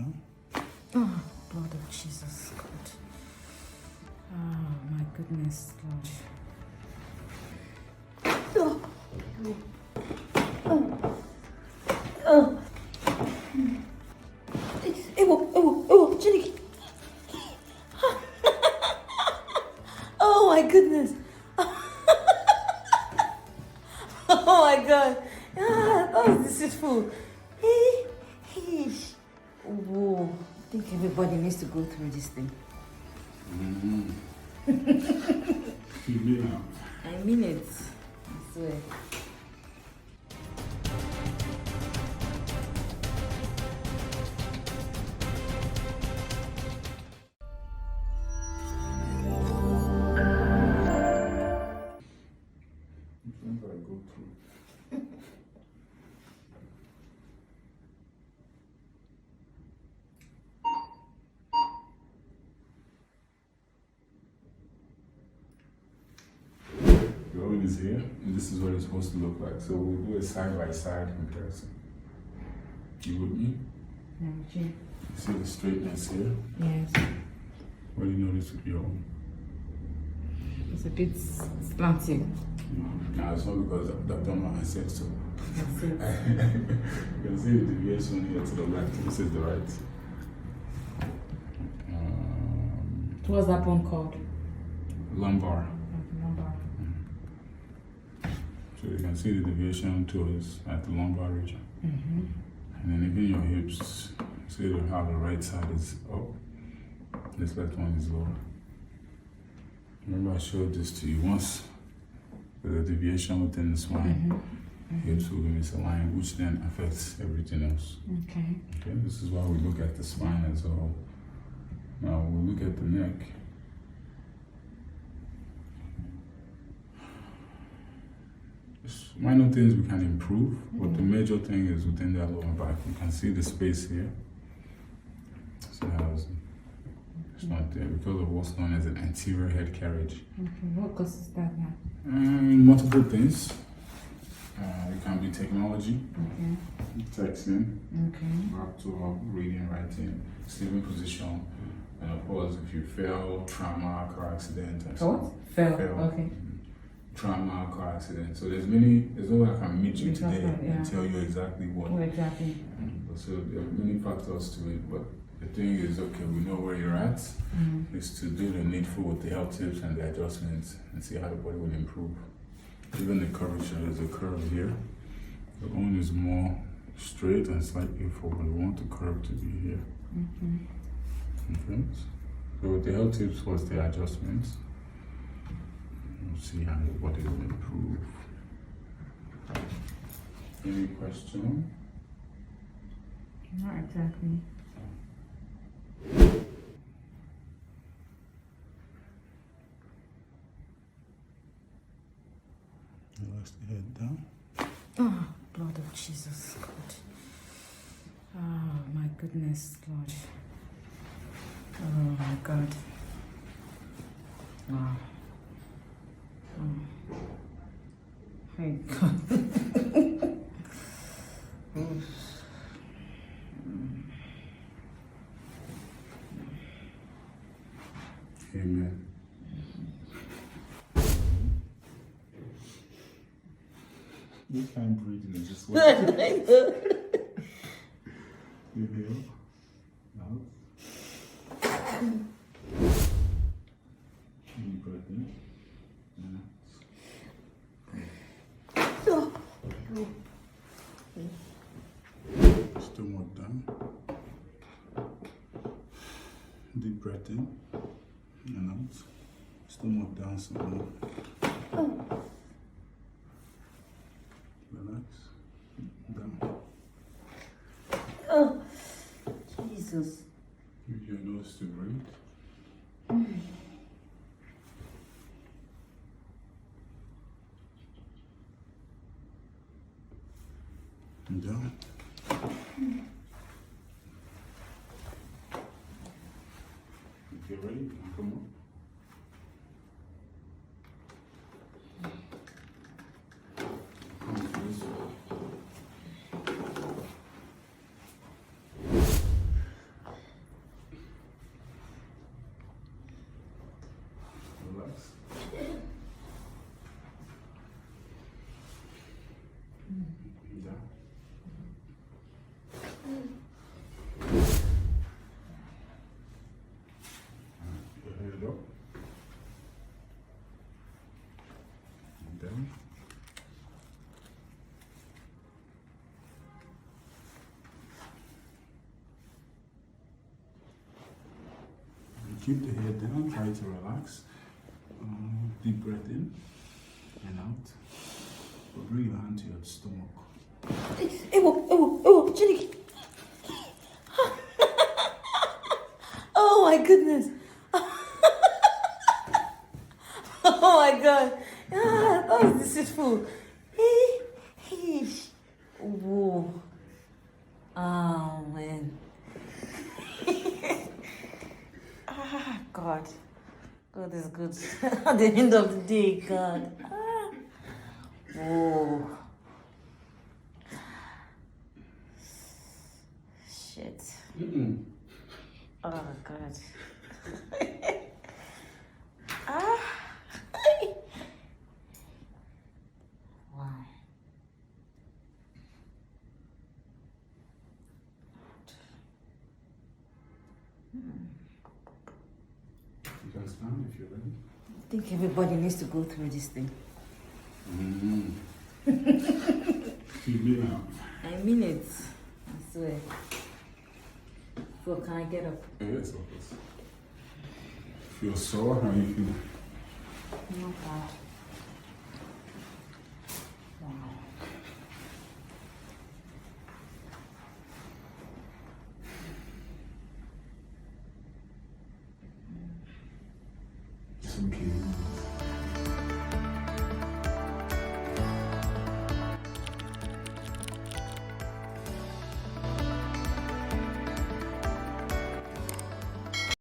down. Oh, blood of Jesus, God. Oh, my goodness, Lord. Chineke. Oh my goodness. Oh my God. Oh, this is full. Whoa. I think everybody needs to go through this thing. You mean now? I mean it. I swear. Sometimes I go through. Your own is here, and this is what it's supposed to look like. So we'll do a side-by-side comparison. You with me? Okay. You see the straightness here? Yes. What do you notice with your own? It's a bit slanted. No, it's not because the abdomen I said so. That's it. You can see the deviation here to the left. This is the right. What's that one called? Lumbar. Lumbar. So you can see the deviation towards at the lumbar region. Mm-hmm. And then even your hips, see how the right side is up, this left one is lower. Remember I showed this to you once, with a deviation within the spine, hips will be misaligned, which then affects everything else. Okay. Okay, this is why we look at the spine as a whole. Now we look at the neck. Minor things we can improve, but the major thing is within that lower back. You can see the space here. See how it's not there because of what's known as an anterior head carriage. Okay. What causes that now? Multiple things. It can be technology, Okay. texting, Okay. laptop, reading, writing, sleeping position, and of course if you fail, trauma, car accident, and What? Fail. Fail. Okay. trauma, car accident. So there's no way I can meet you today Yeah. and tell you exactly what. What exactly? So there are many factors to it, but the thing is, okay, we know where you're at. Is to do the needful with the health tips and the adjustments and see how the body will improve. Even the curvature, there's a curve here. The one is more straight and slightly forward. We want the curve to be here. Okay. So with the health tips was the adjustments. We'll see how the body will improve. Any question? Not exactly. Relax the head down. Oh, blood of Jesus, God. Oh, my goodness, Lord. Oh, my God. Wow. Oh. Hey, God. Oof. Amen. You can't breathe in this way. Inhale. Out. Deep breath in. And out. Stomach down. Deep breath in. And out. Stomach down some more. Relax. Down. Oh, Jesus. Use your nose to breathe. And down. If you're ready, you can come up. Come to this way. keep the head down, try to relax. Deep breath in and out. But bring your hand to your stomach. Chineke. Oh my goodness. Oh my god. Ah, that was deceitful. Whoa. Oh man. God. God is good. At the end of the day, God. Whoa. Shit. Oh God. Wow. You can stand if you're ready. I think everybody needs to go through this thing. Keep it out. I mean it. I swear. So can I get up? Yes, of course. Feel sore? How you feel? Not bad. Wow. It's okay.